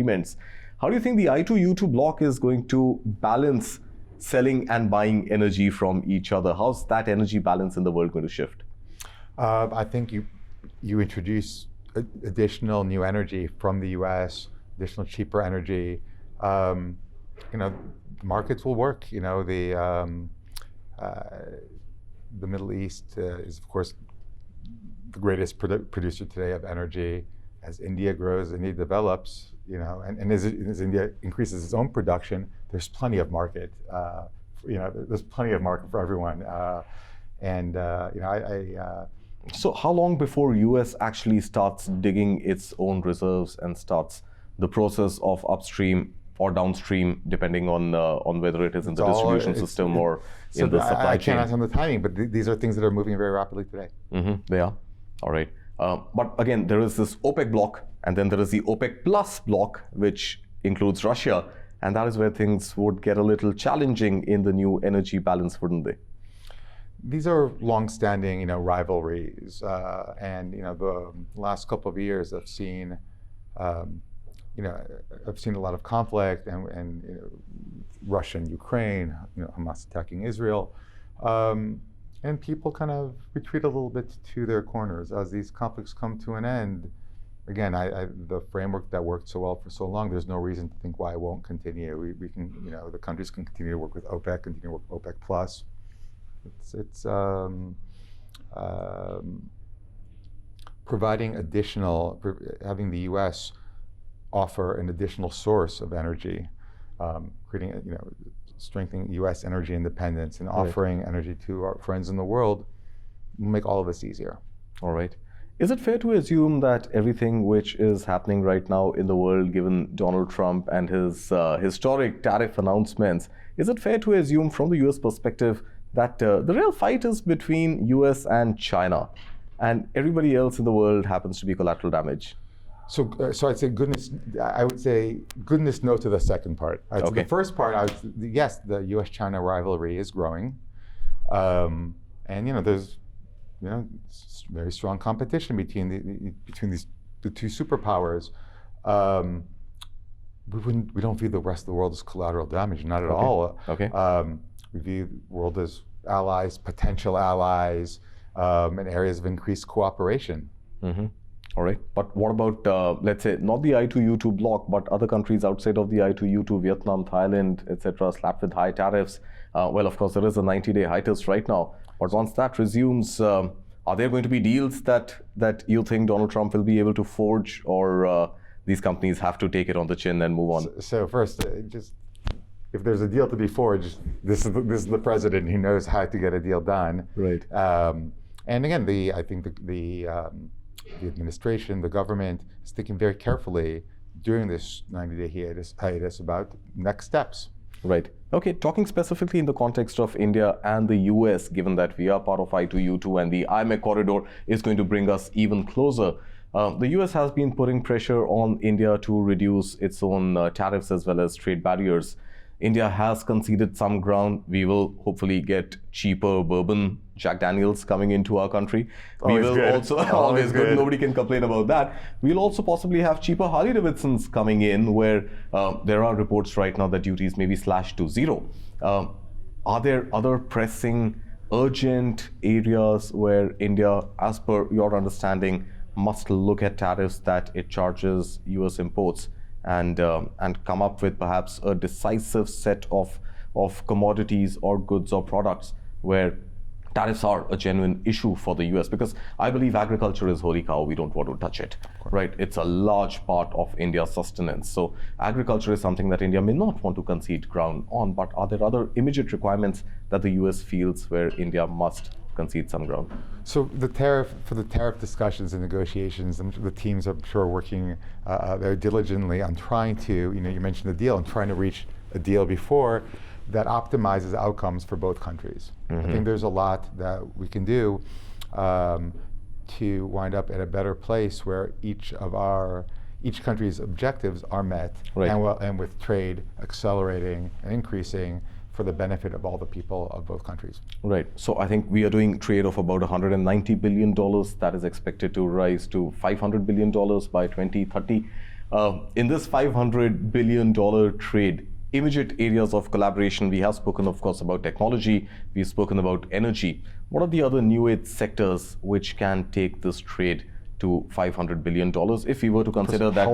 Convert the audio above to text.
agreements. How do you think the I2U2 bloc is going to balance selling and buying energy from each other? How's that energy balance in the world going to shift? I think you introduce additional new energy from the U.S., additional cheaper energy. Markets will work. The Middle East is, of course, the greatest producer today of energy. As India grows, India develops, and as India increases its own production, there's plenty of market. There's plenty of market for everyone. So how long before US actually starts digging its own reserves and starts the process of upstream or downstream, depending on whether it is in the distribution system or in the supply chain? I can't answer on the timing, but these are things that are moving very rapidly today. They are. All right. But again, there is this OPEC bloc, and then there is the OPEC plus bloc, which includes Russia. And that is where things would get a little challenging in the new energy balance, wouldn't they? These are long-standing, rivalries, and the last couple of years I've seen, a lot of conflict and Russia and Ukraine, Hamas attacking Israel, and people kind of retreat a little bit to their corners as these conflicts come to an end. Again, the framework that worked so well for so long, there's no reason to think why it won't continue. We can, the countries can continue to work with OPEC, continue to work with OPEC plus. It's providing having the U.S. offer an additional source of energy, creating, strengthening U.S. energy independence and offering energy to our friends in the world will make all of this easier. All right. Is it fair to assume that everything which is happening right now in the world, given Donald Trump and his historic tariff announcements, is it fair to assume from the U.S. perspective that the real fight is between US and China, and everybody else in the world happens to be collateral damage? So I'd say I would say goodness no to the second part. Okay. The first part, yes, the US-China rivalry is growing, and there's very strong competition between the two superpowers. We don't view the rest of the world as collateral damage, not at all. Okay. We view the world as allies, potential allies, and areas of increased cooperation. All right. But what about, let's say, not the I2U2 bloc, but other countries outside of the I2U2, Vietnam, Thailand, etc., slapped with high tariffs? Well, of course, there is a 90-day hiatus right now. But once that resumes, are there going to be deals that you think Donald Trump will be able to forge, or these companies have to take it on the chin and move on? So first, if there's a deal to be forged, this is the president who knows how to get a deal done. Right. And again, I think the administration, the government, is thinking very carefully during this 90-day hiatus about next steps. Right. Okay. Talking specifically in the context of India and the US, given that we are part of I2U2 and the IMEC corridor is going to bring us even closer. The US has been putting pressure on India to reduce its own tariffs as well as trade barriers. India has conceded some ground. We will hopefully get cheaper bourbon, Jack Daniels coming into our country. Always we will good. also always good. Nobody can complain about that. We'll also possibly have cheaper Harley Davidsons coming in, where there are reports right now that duties may be slashed to zero. Are there other pressing, urgent areas where India, as per your understanding, must look at tariffs that it charges US imports and come up with perhaps a decisive set of commodities or goods or products where tariffs are a genuine issue for the US? Because I believe agriculture is holy cow. We don't want to touch it, right? It's a large part of India's sustenance. So agriculture is something that India may not want to concede ground on, but are there other immediate requirements that the US feels where India must concede some ground? So the tariff discussions and negotiations, the teams I'm sure are working very diligently on trying to, you mentioned the deal, and trying to reach a deal before that optimizes outcomes for both countries. I think there's a lot that we can do to wind up at a better place where each country's objectives are met, right, and with trade accelerating and increasing for the benefit of all the people of both countries. Right. So I think we are doing trade of about $190 billion. That is expected to rise to $500 billion by 2030. In this $500 billion trade, immediate areas of collaboration, we have spoken, of course, about technology, we've spoken about energy. What are the other new age sectors which can take this trade to $500 billion if we were to consider that